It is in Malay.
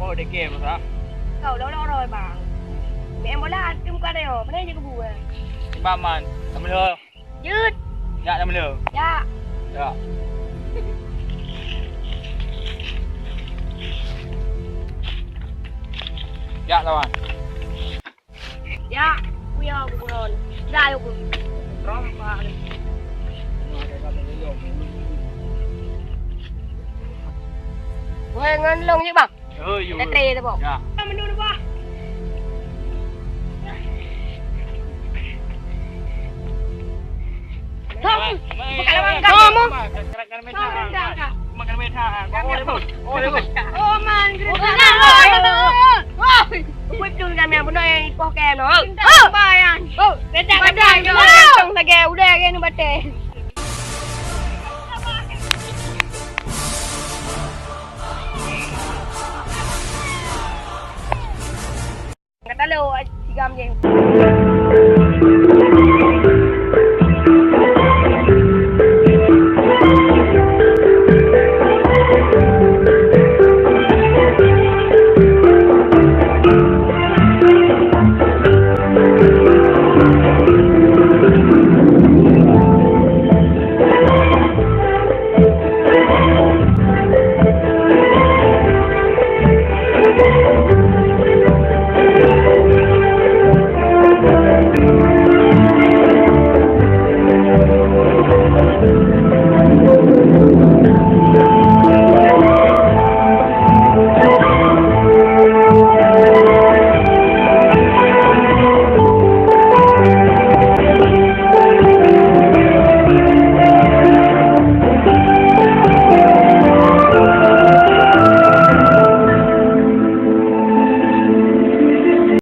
Bawa dia game tak? Kau dah orang bang. Mẹ bola tim kau dah. Mana je kebu? Baman, tak mula. Jut. Ya, tak mula. Ya. Ya. Ya, lawan. Ya. Kuya aku pun. Dah aku. Rompak. Weh ngan long je bang. Oh, you. Dah tray tu bang. Ya. Mendu tu bang. Không, bukan lawang kamu. Makan metah. Oh, lebih. Oh, man. Quyết chung ra mẹ bữa nay có kèm nữa. Bài à. Cái chả cái bài cho trong là kèo đe cái nó bắt tè. Người ta lưu 3 gì.